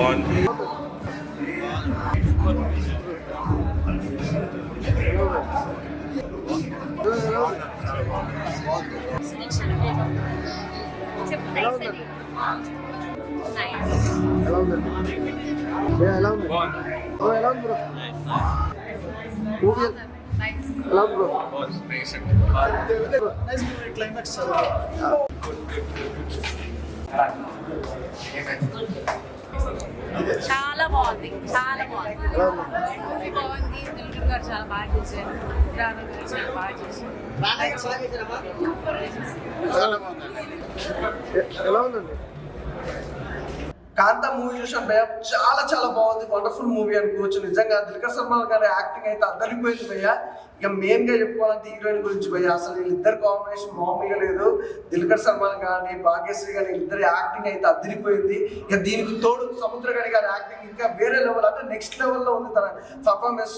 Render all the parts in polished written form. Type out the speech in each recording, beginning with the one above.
బాగుంది. చాలా బాగుంది, చాలా బాగుంది. మూవీ బాగుంది. దిల్కర్ గారు చాలా బాగా చేశారు. రానా గారు చాలా బాగా చేశారు. ఎలా ఉందండి? కాంతా మూవీ చూసాం భయ్య, చాలా చాలా బాగుంది. వండర్ఫుల్ మూవీ అనుకోవచ్చు. నిజంగా దిల్కర్ సల్మాన్ గారి యాక్టింగ్ అయితే అద్దరిపోయింది భయ్య. ఇక మెయిన్ గా చెప్పుకోవాలంటే హీరోయిన్ గురించి భయ్య, అసలు వీళ్ళిద్దరు కాంబినేషన్ మామూలుగా లేదు. దిల్కర్ సల్మాన్ కానీ భాగ్యశ్రీ కానీ వీళ్ళిద్దరు యాక్టింగ్ అయితే అద్దరిపోయింది. ఇక దీనికి తోడు సముద్రగడి గారి యాక్టింగ్ ఇంకా వేరే లెవెల్, అంటే నెక్స్ట్ లెవెల్లో ఉంది తన పర్ఫార్మెన్స్.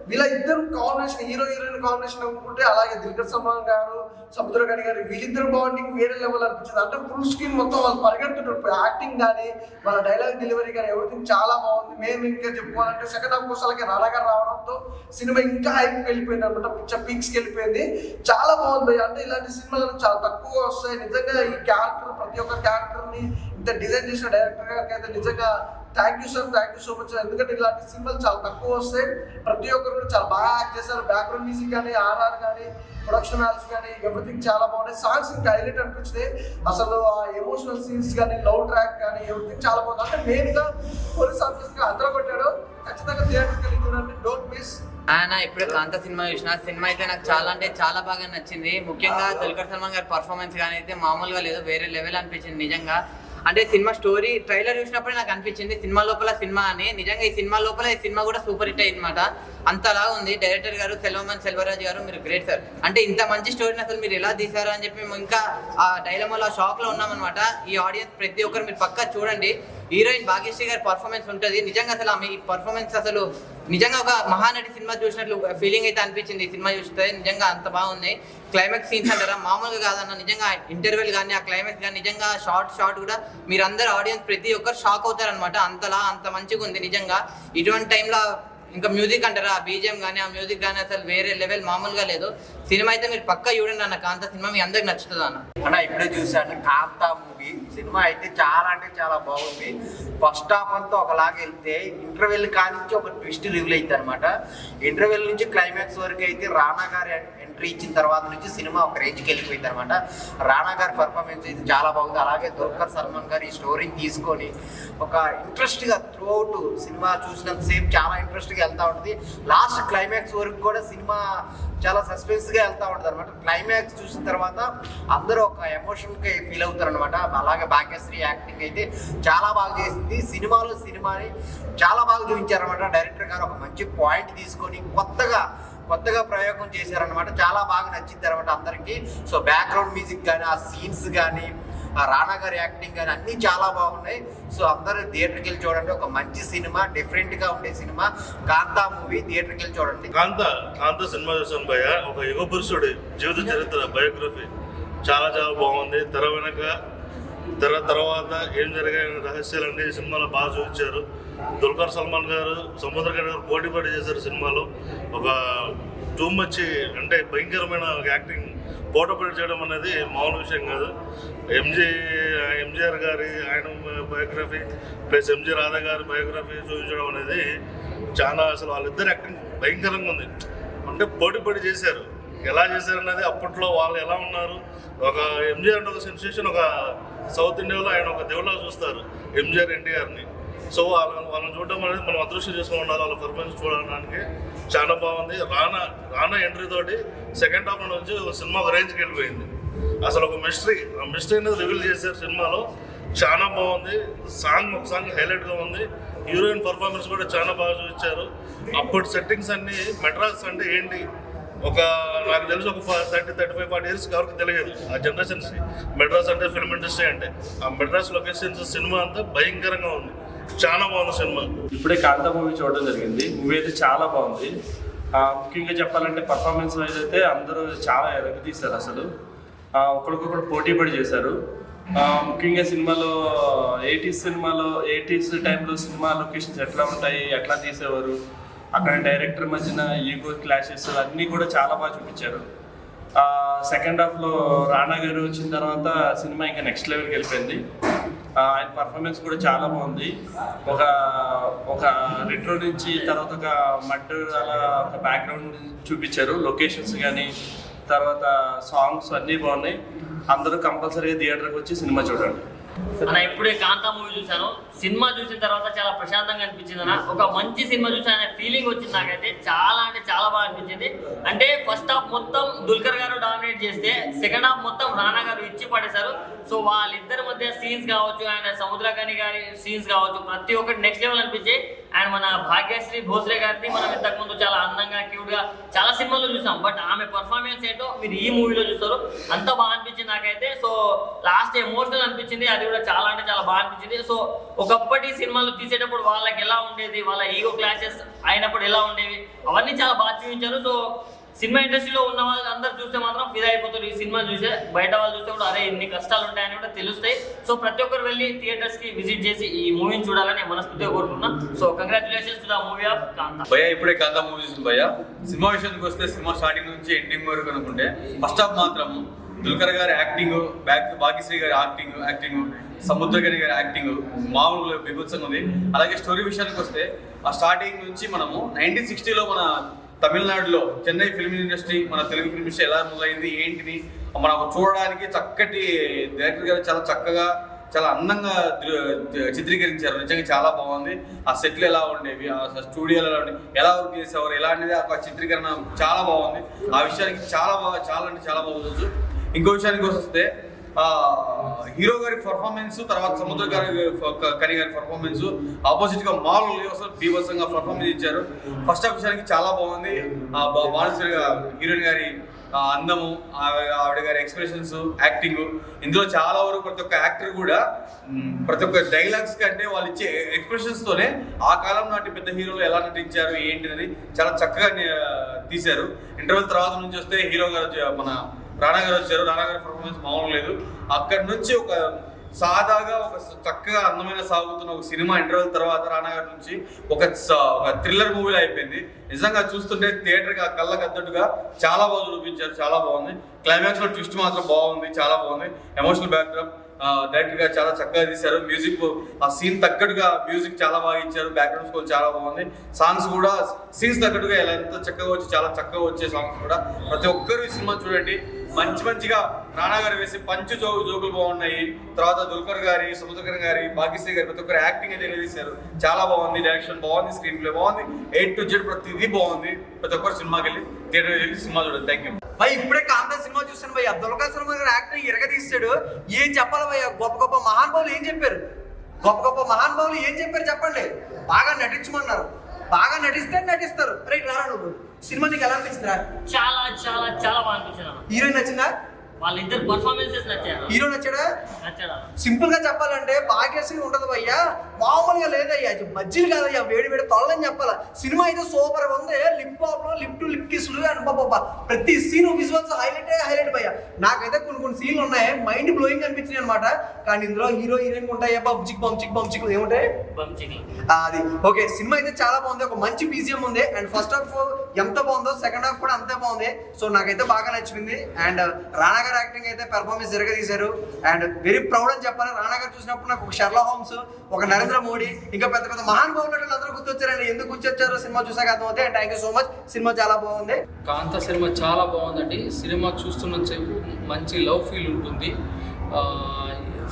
వీళ్ళ ఇద్దరు కాంబినేషన్, హీరోయిన్ కాంబినేషన్ అనుకుంటే, అలాగే దిల్కర్ సల్మాన్ గారు సముద్రగడి గారు వీళ్ళిద్దరు బాండింగ్ వేరే లెవెల్ అనిపించింది. అంటే ఫుల్ స్క్రీన్ మొత్తం వాళ్ళు పరిగెడుతున్నారు. యాక్టింగ్ కానీ వాళ్ళ డైలాగ్ డెలివరీ కానీ ఎవ్రీథింగ్ చాలా బాగుంది. మేము ఇంకా చెప్పుకోవాలంటే సెకండ్ హాఫ్ కోసాలకి రానా గారు రావడంతో సినిమా ఇంకా హైప్ వెళ్ళిపోయింది అనమాట, పిక్చర్ పీక్స్కి వెళ్ళిపోయింది. చాలా బాగుంది. అంటే ఇలాంటి సినిమాలు చాలా తక్కువ వస్తాయి. నిజంగా ఈ క్యారెక్టర్, ప్రతి ఒక్క క్యారెక్టర్ని ఇంత డిజైన్ చేసిన డైరెక్టర్ గారికి అయితే నిజంగా thank you sir, thank you so much. ఎందుకంటే ఇలాంటి సినిమాలు చాలా తక్కువ వస్తాయి. ప్రతి ఒక్కరు కూడా చాలా బాగా యాక్ట్ చేశారు. బ్యాక్గ్రౌండ్ మ్యూజిక్ కానీ, ఆర్ఆర్ కానీ, ప్రొడక్షన్ హాల్స్ కానీ ఎవ్రీథింగ్ చాలా బాగున్నాయి. సాంగ్స్ ఇంకా హైలైట్ అనిపించినాయి. అసలు ఆ ఎమోషనల్ సీన్స్ కానీ, లవ్ ట్రాక్ కానీ ఎవ్రీథింగ్ చాలా బాగుంది. అంటే మెయిన్గా పోలీస్ ఆఫీసర్గా అందరూ కొట్టాడు. ఖచ్చితంగా థియేటర్కి వెళ్ళి చూడండి, డోంట్ మిస్. ఇప్పుడే కాంతా సినిమా చూసిన సినిమా అయితే నాకు చాలా అంటే చాలా బాగా నచ్చింది. ముఖ్యంగా దుల్కర్ సల్మాన్ గారి పర్ఫార్మెన్స్ కానీ అయితే మామూలుగా లేదు, వేరే లెవెల్ అనిపించింది నిజంగా. అంటే సినిమా స్టోరీ ట్రైలర్ చూసినప్పుడే నాకు అనిపించింది సినిమా లోపల సినిమా అని. నిజంగా ఈ సినిమా లోపల ఈ సినిమా కూడా సూపర్ హిట్ అయింది అనమాట. అంతలా ఉంది. డైరెక్టర్ గారు సెల్వరాజ్ గారు, మీరు గ్రేట్ సార్. అంటే ఇంత మంచి స్టోరీని అసలు మీరు ఎలా తీశారు అని చెప్పి మేము ఇంకా ఆ డైలమాలో షాక్ లో ఉన్నామన్నమాట. ఈ ఆడియన్స్ ప్రతి ఒక్కరు మీరు పక్కా చూడండి. హీరోయిన్ భాగ్యశ్రీ గారి పర్ఫార్మెన్స్ ఉంటుంది. నిజంగా అసలు ఆమె ఈ పర్ఫార్మెన్స్ అసలు నిజంగా ఒక మహానటి సినిమా చూసినట్లు ఫీలింగ్ అయితే అనిపించింది ఈ సినిమా చూస్తే. నిజంగా అంత బాగుంది. క్లైమాక్స్ సీన్స్ అంటారా మామూలుగా కాదన్న. నిజంగా ఇంటర్వెల్ కానీ, ఆ క్లైమాక్స్ కానీ నిజంగా షార్ట్ కూడా మీరందరూ ఆడియన్స్ ప్రతి ఒక్కరు షాక్ అవుతారనమాట. అంత మంచిగా ఉంది నిజంగా. ఇటువంటి టైంలో ఇంకా మ్యూజిక్ అంటారా, ఆ బీజిఎం కానీ, ఆ మ్యూజిక్ కానీ అసలు వేరే లెవెల్, మామూలుగా లేదు. సినిమా అయితే మీరు పక్కా చూడండి అన్న. కాంతా సినిమా మీ అందరికి నచ్చుతుంది అన్న. ఇప్పుడే చూశాను కాంతా మూవీ. సినిమా అయితే చాలా అంటే చాలా బాగుంది. ఫస్ట్ హాఫ్ అంతా ఒకలాగా వెళ్తే ఇంటర్వెల్ కానించి ఒక ట్విస్ట్ రివీల్ అవుతుంది అనమాట. ఇంటర్వెల్ నుంచి క్లైమాక్స్ వరకు అయితే రానా గారి ఎంట్రీ ఇచ్చిన తర్వాత నుంచి సినిమా ఒక రేంజ్కి వెళ్ళిపోయింది అనమాట. రానా గారి పర్ఫార్మెన్స్ అయితే చాలా బాగుంది. అలాగే దుల్కర్ సల్మాన్ గారు ఈ స్టోరీని తీసుకొని ఒక ఇంట్రెస్ట్గా త్రూ అవుట్ సినిమా చూసినంతసేపు చాలా ఇంట్రెస్ట్గా వెళ్తూ ఉంటుంది. లాస్ట్ క్లైమాక్స్ వరకు కూడా సినిమా చాలా సస్పెన్స్గా వెళ్తూ ఉంటుంది అనమాట. క్లైమాక్స్ చూసిన తర్వాత అందరూ ఒక ఎమోషన్కి ఫీల్ అవుతారు అనమాట. అలాగే భాగ్యశ్రీ యాక్టింగ్ అయితే చాలా బాగా చేసింది. సినిమాని చాలా బాగా చూపించారనమాట. డైరెక్టర్ గారు ఒక మంచి పాయింట్ తీసుకొని కొత్తగా ప్రయోగం చేశారనమాట. చాలా బాగా నచ్చింది అనమాట అందరికీ. సో బ్యాక్గ్రౌండ్ మ్యూజిక్ కానీ, ఆ సీన్స్ కానీ, ఆ రానా గారి యాక్టింగ్ కానీ అన్నీ చాలా బాగున్నాయి. సో అందరూ థియేటర్కి వెళ్ళి చూడండి. ఒక మంచి సినిమా, డిఫరెంట్గా ఉండే సినిమా కాంతా మూవీ. థియేటర్కి వెళ్ళి చూడండి. కాంతా సినిమా చూసాను భయ్య. ఒక యుగ పురుషుడి జీవిత చరిత్ర బయోగ్రఫీ చాలా బాగుంది. తర్వాత ఏం జరిగాయని రహస్యాలన్నీ సినిమాలో బాగా చూపించారు. దుల్కర్ సల్మాన్ గారు, సముద్రగడి గారు పోటీ చేశారు సినిమాలో. ఒక టూ మచ్ అంటే భయంకరమైన యాక్టింగ్ పోటీ చేయడం అనేది మామూలు విషయం కాదు. ఎంజీఆర్ గారి ఆయన బయోగ్రఫీ ప్లస్ ఎంజీ రాధా గారి బయోగ్రఫీ చూపించడం అనేది చాలా, అసలు వాళ్ళిద్దరు యాక్టింగ్ భయంకరంగా ఉంది. అంటే పోటీ చేశారు. ఎలా చేశారన్నది అప్పట్లో వాళ్ళు ఎలా ఉన్నారు. ఒక ఎంజీఆర్ అంటే ఒక సెన్సేషన్, ఒక సౌత్ ఇండియాలో ఆయన ఒక దేవుళ్ళ చూస్తారు ఎంజీఆర్ ఎన్టీఆర్ని. సో వాళ్ళని చూడడం అనేది మనం అదృష్టం చేసుకుని ఉండాలి. వాళ్ళ పర్ఫార్మెన్స్ చూడడానికి చాలా బాగుంది. రానా ఎంట్రీ తోటి సెకండ్ హాఫ్ నుంచి సినిమా ఒక రేంజ్కి వెళ్ళిపోయింది. అసలు ఒక మిస్టరీ అనేది రివీల్ చేశారు సినిమాలో. చాలా బాగుంది. ఒక సాంగ్ హైలైట్గా ఉంది. హీరోయిన్ పర్ఫార్మెన్స్ కూడా చాలా బాగా చూపించారు. అప్పటి సెట్టింగ్స్ అన్నీ మెడ్రాస్ అంటే ఏంటి, నాకు తెలిసి ఒక 30-35-40 ఇయర్స్ ఎవరికి తెలియదు ఆ జనరేషన్స్కి మెడ్రాస్ అంటే ఫిల్మ్ ఇండస్ట్రీ అంటే. ఆ మెడ్రాస్ లొకేషన్స్ సినిమా అంతా భయంకరంగా ఉంది. చాలా బాగుంది సినిమా. ఇప్పుడే కాంతా మూవీ చూడడం జరిగింది. మూవీ అయితే చాలా బాగుంది. ముఖ్యంగా చెప్పాలంటే పర్ఫార్మెన్స్ వైజ్ అయితే అందరూ చాలా ఎరగదీశారు. అసలు ఒకరికొకరు పోటీ పడి చేశారు. ముఖ్యంగా సినిమాలో 80s టైంలో సినిమా లొకేషన్స్ ఎట్లా ఉంటాయి, ఎట్లా తీసేవారు, అక్కడ డైరెక్టర్ మధ్యన ఈగో క్లాషెస్ అన్నీ కూడా చాలా బాగా చూపించారు. సెకండ్ హాఫ్లో రానా గారు వచ్చిన తర్వాత సినిమా ఇంకా నెక్స్ట్ లెవెల్కి వెళ్ళిపోయింది. ఆయన పర్ఫార్మెన్స్ కూడా చాలా బాగుంది. ఒక రెట్రో నుంచి తర్వాత ఒక మడ్ అలా ఒక బ్యాక్గ్రౌండ్ చూపించారు. లొకేషన్స్ కానీ తర్వాత సాంగ్స్ అన్నీ బాగున్నాయి. అందరూ కంపల్సరీగా థియేటర్కి వచ్చి సినిమా చూడండి. అన్న ఇప్పుడే కాంతా మూవీ చూశాను. సినిమా చూసిన తర్వాత చాలా ప్రశాంతంగా అనిపించింది అన్న. ఒక మంచి సినిమా చూసాను అనే ఫీలింగ్ వచ్చింది నాకైతే. చాలా అంటే చాలా బాగా అనిపించింది. అంటే ఫస్ట్ హాఫ్ మొత్తం దుల్కర్ గారు డామినేట్ చేస్తే సెకండ్ హాఫ్ మొత్తం రానా గారు ఇచ్చి పడేశారు. సో వాళ్ళిద్దరి మధ్య సీన్స్ కావచ్చు, ఆయన సముద్రకాని గారి సీన్స్ కావచ్చు, ప్రతి ఒక్కటి నెక్స్ట్ లెవెల్ అనిపించి. అండ్ మన భాగ్యశ్రీ భోస్లే గారిని మనం ఇంతకుముందు చాలా అందంగా క్యూట్గా చాలా సినిమాల్లో చూసాం. బట్ ఆమె పర్ఫార్మెన్స్ ఏంటో మీరు ఈ మూవీలో చూస్తారు. అంత బాగా అనిపించింది నాకైతే. సో లాస్ట్ ఎమోషనల్ అనిపించింది. అది కూడా చాలా అంటే చాలా బాగా అనిపించింది. సో ఒకప్పటి సినిమాలు తీసేటప్పుడు వాళ్ళకి ఎలా ఉండేది, వాళ్ళ ఈగో క్లాషెస్ అయినప్పుడు ఎలా ఉండేవి, అవన్నీ చాలా బాగా చూపించారు. సో సినిమా ఇండస్ట్రీలో ఉన్న వాళ్ళు అందరూ చూస్తే మాత్రం ఫిదా అయిపోతారు. ఈ సినిమా చూసే బయట వాళ్ళు చూస్తే కూడా అరే ఇన్ని కష్టాలు ఉంటాయని కూడా తెలుస్తాయి. సో ప్రతి ఒక్కరు వెళ్ళి థియేటర్స్కి విజిట్ చేసి ఈ మూవీని చూడాలని మనస్ఫూర్తిగా కోరుకుంటున్నాం. So congratulations to the movie of Kaantha. భయ్యా ఇప్పుడే కాంతా మూవీ చూసింది భయ్యా. సినిమా విషయానికి వస్తే సినిమా స్టార్టింగ్ నుంచి ఎండింగ్ వరకు అనుకుంటే ఫస్ట్ హాఫ్ మాత్రం దుల్కర్ గారి యాక్టింగ్, భాగ్యశ్రీ గారి యాక్టింగ్, సముద్రకని గారి యాక్టింగ్ మామూలుగా బీభత్సంగా ఉంది. అలాగే స్టోరీ విషయానికి వస్తే ఆ స్టార్టింగ్ నుంచి మనము 1960లో మన తమిళనాడులో చెన్నై ఫిల్మ్ ఇండస్ట్రీ, మన తెలుగు ఫిల్మ్ ఇండస్ట్రీ ఎలా మొదలైంది ఏంటిని మనకు చూడడానికి చక్కటి డైరెక్టర్ గారు చాలా చక్కగా చాలా అందంగా చిత్రీకరించారు. నిజంగా చాలా బాగుంది. ఆ సెట్లు ఎలా ఉండేవి, ఆ స్టూడియోలు ఎలా ఉండేవి, ఎలా వర్క్ చేసేవారు, ఎలా అనేది ఆ చిత్రీకరణ చాలా బాగుంది. ఆ విషయానికి చాలా బాగుంది. ఇంకో విషయానికి వస్తే హీరో గారి పర్ఫార్మెన్స్, తర్వాత సముద్ర కని గారి పర్ఫార్మెన్స్ ఆపోజిట్ గా మాల్ అసలు బీభత్సంగా పర్ఫార్మెన్స్ ఇచ్చారు. ఫస్ట్ హాఫ్ విషయానికి చాలా బాగుంది. బాలశ్రీ హీరోయిన్ గారి అందము, ఆవిడ గారి ఎక్స్ప్రెషన్స్, యాక్టింగ్, ఇందులో చాలా వరకు ప్రతి ఒక్క యాక్టర్ కూడా ప్రతి ఒక్క డైలాగ్స్ కంటే వాళ్ళు ఇచ్చే ఎక్స్ప్రెషన్స్ తోనే ఆ కాలం నాటి పెద్ద హీరోలు ఎలా నటించారు ఏంటిదని చాలా చక్కగా తీశారు. ఇంటర్వెల్ తర్వాత నుంచి వస్తే హీరో గారు మన రానా గారు వచ్చారు. రానా గారి పర్ఫార్మెన్స్ మామూలు లేదు. అక్కడి నుంచి ఒక సాదాగా ఒక చక్కగా అందమైన సాగుతున్న ఒక సినిమా ఇంటర్వెల్ తర్వాత రానా గారి నుంచి ఒక థ్రిల్లర్ మూవీలో అయిపోయింది. నిజంగా చూస్తుంటే థియేటర్కి ఆ కళ్ళకు అద్దట్టుగా చాలా బాగా చూపించారు. చాలా బాగుంది. క్లైమాక్స్ లో ట్విస్ట్ మాత్రం బాగుంది, చాలా బాగుంది. ఎమోషనల్ బ్యాక్డ్రాప్ డైరెక్టర్ గా చాలా చక్కగా తీశారు. మ్యూజిక్ ఆ సీన్ తగ్గట్టుగా మ్యూజిక్ చాలా బాగా ఇచ్చారు. బ్యాక్గ్రౌండ్ స్కోర్ చాలా బాగుంది. సాంగ్స్ కూడా సీన్స్ తగ్గట్టుగా ఎంత చక్కగా వచ్చి చాలా చక్కగా వచ్చే సాంగ్స్ కూడా. ప్రతి ఒక్కరు ఈ సినిమా చూడండి. మంచిగా రానా గారు వేసి జోకులు బాగున్నాయి. తర్వాత దుల్కర్ గారి, సముద్రకర్ గారి, భాగ్యశ్రీ గారి ప్రతి ఒక్కరు యాక్టింగ్ అయితే తీశారు. చాలా బాగుంది. డైరెక్షన్ బాగుంది, స్క్రీన్ ప్లే బాగుంది, A to Z ప్రతిదీ బాగుంది. ప్రతి ఒక్కరు సినిమాకి వెళ్ళి థియేటర్ వెళ్ళి సినిమా చూడండి. Thank you. భయ్ ఇప్పుడే కాంతా సినిమా చూస్తాను భయ్య. దుల్కర్ సల్మాన్ గారు యాక్టింగ్ ఇరగదీస్తాడు. ఏం చెప్పాలి భయ్య? గొప్ప మహానుభావులు ఏం చెప్పారు? గొప్ప మహానుభావులు ఏం చెప్పారు చెప్పండి. బాగా నటించమన్నారు. బాగా నటిస్తారు. రైట్ రారా నువ్వు సినిమా నీకు ఎలా అనిపించిందిరా? చాలా చాలా చాలా బాగా అనిపించింది. హీరోయిన్ నచ్చిందా? వాళ్ళిద్దరు పర్ఫార్మెన్సెస్ నచ్చారు. హీరో నచ్చాడా? నచ్చాడా? సింపుల్ గా చెప్పాలంటే భాగ్యశ్రీ ఉంటది భయ్యా, మామూలుగా లేదయ్యా. బజ్జీలు కాదయ్యా, వేడి తొలని చెప్పాలా. సినిమా అయితే సూపర్ గా ఉంది. లిప్ పాప్ లో లిప్ టు లిప్ కిస్లు బాబా ప్రతి సీన్ విజువల్స్ హైలైట్ భయ్యా. నాకైతే కొన్ని సీన్లు ఉన్నాయి మైండ్ బ్లోయింగ్ అనిపించినాయి అనమాట. కానీ ఇందులో హీరో హీరోయిన్ ఉంటాయి బంచిక్ ఏముంటాయి అది. ఓకే, సినిమా అయితే చాలా బాగుంది. ఒక మంచి బీజిఎం ఉంది. అండ్ ఫస్ట్ హాఫ్ ఎంత బాగుందో సెకండ్ హాఫ్ కూడా అంతే బాగుంది. సో నాకైతే బాగా నచ్చింది. అండ్ రానా గారు యాక్టింగ్ అయితే పెర్ఫార్మెన్స్ తీశారు. అండ్ వెరీ ప్రౌడ్ అని చెప్పాలి. రానా గారు చూసినప్పుడు నాకు ఒక షెర్లాక్ హోమ్స్, ఒక నరేంద్ర మోడీ, ఇంకా పెద్ద మహానుభావులు అందరూ గుర్తొచ్చారండి. ఎందుకు గుర్తొచ్చారో సినిమా చూసాక అర్థమవుతుంది. And thank you so much. Cinema చాలా బాగుంది. కాంతా సినిమా చాలా బాగుందండి. సినిమా చూస్తున్నంతసేపు మంచి లవ్ ఫీల్ ఉంటుంది.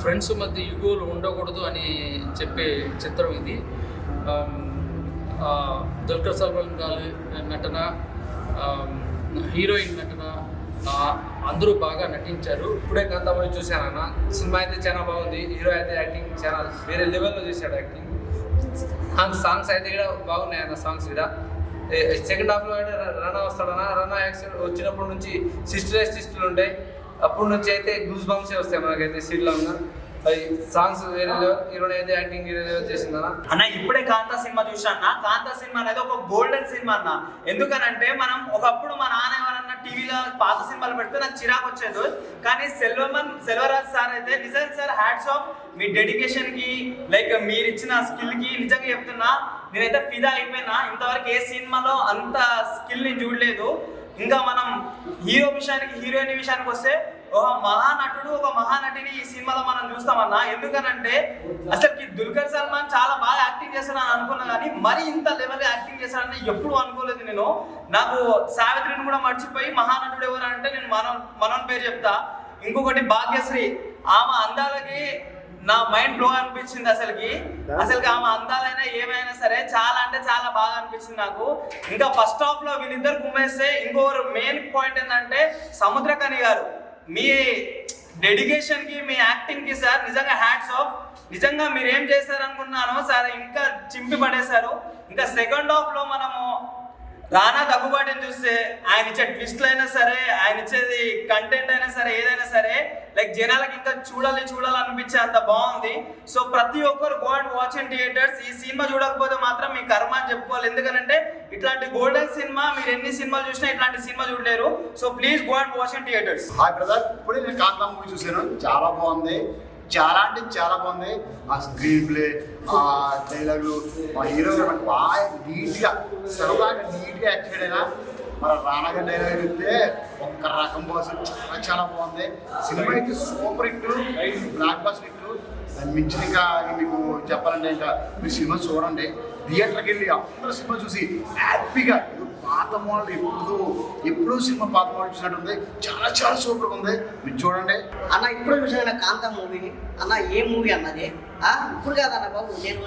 ఫ్రెండ్స్ మధ్య యుగోలు ఉండకూడదు అని చెప్పే చిత్రం ఇది. దుల్కర్ సల్మాన్ గారి నటన, హీరోయిన్ నటన అందరూ బాగా నటించారు. ఇప్పుడే కాంతా మూవీ చూశానన్న. సినిమా అయితే చాలా బాగుంది. హీరో అయితే యాక్టింగ్ చాలా వేరే లెవెల్లో చేశాడు యాక్టింగ్. సాంగ్స్ అయితే కూడా బాగున్నాయి అన్న. సాంగ్స్ కూడా సెకండ్ హాఫ్లో అయితే రానా వస్తాడన్నా. రానా యాక్షన్ వచ్చినప్పటి నుంచి సిస్టర్లు ఉంటాయి. అప్పటి నుంచి అయితే గ్లూస్ బాంబ్సే వస్తాయి మనకైతే సీట్లో ఉన్న. సాంగ్స్ వేరే లెవెల్, హీరోయిన్ అయితే యాక్టింగ్ వేరే లెవెల్ చేసిందన్న. అన్న ఇప్పుడే కాంతా సినిమా చూసాన్న. కాంతా సినిమా అనేది ఒక గోల్డెన్ సినిమా అన్న. ఎందుకనంటే మనం ఒకప్పుడు మా నాన్న ఎవరన్నా టీవీలో పాత సినిమాలు పెడితే నాకు చిరాకు వచ్చేది. కానీ సెల్వరాజ్ సార్ అయితే నిజంగా సార్ హ్యాట్స్ ఆఫ్ మీ డెడికేషన్ కి, లైక్ మీరు ఇచ్చిన స్కిల్ కి నిజంగా చెప్తున్నా నేనైతే ఫిదా అయిపోయినా. ఇంతవరకు ఏ సినిమాలో అంత స్కిల్ ని చూడలేదు. ఇంకా మనం హీరో విషయానికి, హీరోయిన్ విషయానికి వస్తే ఒక మహానటుడు, ఒక మహానటిని ఈ సినిమాలో మనం చూస్తామన్నా. ఎందుకనంటే అసలుకి దుల్కర్ సల్మాన్ చాలా బాగా యాక్టింగ్ చేస్తానని అనుకున్నా, కానీ మరి ఇంత లెవెల్ యాక్టింగ్ చేస్తానని ఎప్పుడు అనుకోలేదు నేను. నాకు సావిత్రిని కూడా మర్చిపోయి మహానటుడు ఎవరు అంటే నేను మనోన్ పేరు చెప్తా. ఇంకొకటి భాగ్యశ్రీ, ఆమె అందాలకి నా మైండ్ బ్లో అనిపించింది. అసలుకి ఆమె అందాలైనా ఏమైనా సరే చాలా అంటే చాలా బాగా అనిపించింది నాకు. ఇంకా ఫస్ట్ హాఫ్ లో వీళ్ళిద్దరు కుమ్మేస్తే ఇంకొకరు మెయిన్ పాయింట్ ఏంటంటే సముద్రకని గారు, మీ డెడికేషన్ కి, మీ యాక్టింగ్ కి సార్ నిజంగా హ్యాట్స్ ఆఫ్. నిజంగా మీరు ఏం చేశారు అనుకున్నానో సార్ ఇంకా చింపి పడేశారు. ఇంకా సెకండ్ హాఫ్ లో మనము రానా దగ్గుబాటిని చూస్తే ఆయన ఇచ్చే ట్విస్ట్లు అయినా సరే, ఆయన ఇచ్చేది కంటెంట్ అయినా సరే, ఏదైనా సరే లైక్ జనాలకి ఇంకా చూడాలనిపించే అంత బాగుంది. సో ప్రతి ఒక్కరు go and watch in theatres. ఈ సినిమా చూడకపోతే మాత్రం మీ కర్మ అని చెప్పుకోవాలి. ఎందుకంటే ఇట్లాంటి గోల్డెన్ సినిమా మీరు ఎన్ని సినిమాలు చూసినా ఇట్లాంటి సినిమా చూడలేరు. So please go and watch in theatres. Hi brother, ఇప్పుడే నేను కాంతా మూవీ చూశాను. చాలా బాగుంది, చాలా అంటే చాలా బాగుంది. ఆ స్క్రీన్ ప్లే, ఆ డైలాగులు, మా హీరో గారు బాగా నీట్గా సరదాగా నీట్గా యాక్ట్ చేయడైనా. మన రానా గారి డైలాగ్ చెప్తే ఒక్క రకం బాసు చాలా చాలా బాగుంది. సినిమా అయితే super hit, block buster hit. దాన్ని మించిన ఇంకా మీకు చెప్పాలంటే ఇంకా మీరు సినిమా చూడండి, థియేటర్కి వెళ్ళి అందరూ సినిమా చూసి హ్యాపీగా. పాత మోడల్ ఎప్పుడు సినిమా పాత మోడల్ చూసినట్టుంది. చాలా చాలా సూపర్గా ఉంది, మీరు చూడండి అన్న. ఇప్పుడు చూసాను కాంతా మూవీ అన్న. ఏ మూవీ అన్నది ఇప్పుడు కాదన్న బాబు, నేను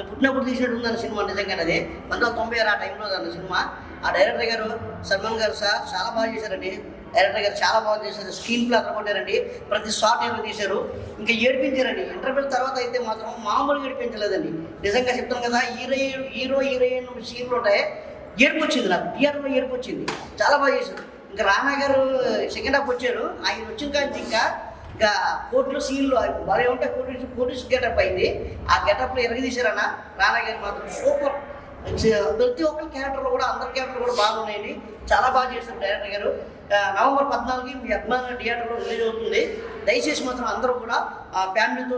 పుట్టినప్పుడు తీసినట్టు ఉందన్న సినిమా. నిజంగానే అది 1996 ఆ టైంలో అన్న సినిమా. ఆ డైరెక్టర్ గారు సల్మాన్ గారు సార్ చాలా బాగా చేశారండి. డైరెక్టర్ గారు చాలా బాగా చేశారు. స్క్రీన్ ప్లే అదరగొట్టారండి. ప్రతి షాట్ ఏమో తీశారు. ఇంకా ఏడిపించారండి. ఇంటర్వ్యూ తర్వాత అయితే మాత్రం మామూలుగా ఏడిపించలేదండి. నిజంగా చెప్తాను కదా, హీరో హీరోయిన్ సీన్లు ఉంటాయి. ఏడుపు వచ్చింది నాకు, థియేటర్లో ఏడుపు వచ్చింది. చాలా బాగా చేశారు. ఇంకా రానా గారు సెకండ్ హాఫ్ వచ్చారు. ఆయన వచ్చిన కానీ ఇంకా కోర్టులో సీన్లు బాగా ఉంటాయి. పోలీస్ గెటప్ అయింది. ఆ గెటప్లో ఎరగదీశారన్న. రానా గారు మాత్రం సూపర్. ప్రతి ఒక్కరి క్యారెక్టర్లు కూడా, అందరి క్యారెక్టర్లు కూడా బాగున్నాయండి. చాలా బాగా చేశారు డైరెక్టర్ గారు. నవంబర్ 14కి మీ అభిమాన థియేటర్లో రిలీజ్ అవుతుంది. దయచేసి మాత్రం అందరూ కూడా ఫ్యామిలీతో,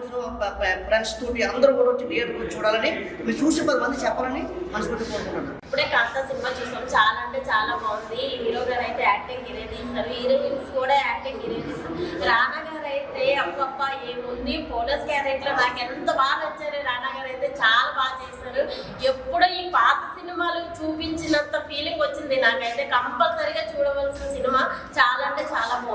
ఫ్రెండ్స్ తోటి అందరూ కూడా వచ్చి థియేటర్లో చూడాలని, మీరు చూసి 10 మంది చెప్పాలని మనస్ఫూర్తి కోరుకుంటున్నాను. ఇప్పుడే కాంతా సినిమా చూసాం. చాలా అంటే చాలా బాగుంది. హీరో గారు అయితే యాక్టింగ్ ఇరేదీస్తారు, హీరోయిన్స్ కూడా యాక్టింగ్ ఇరేదీస్తారు. రానా గారు అయితే అప్పప్ప ఏముంది, పోలీస్ క్యారెక్టర్ నాకు ఎంత బాగా నచ్చారు. రానా గారు అయితే చాలా బాగా చేశారు. ఎప్పుడో ఈ పాత సినిమాలు చూపించినంత ఫీలింగ్ వచ్చింది నాకైతే. కంపల్సరీగా చూడవలసిన సినిమా. చాలా అంటే చాలా బాగుంది.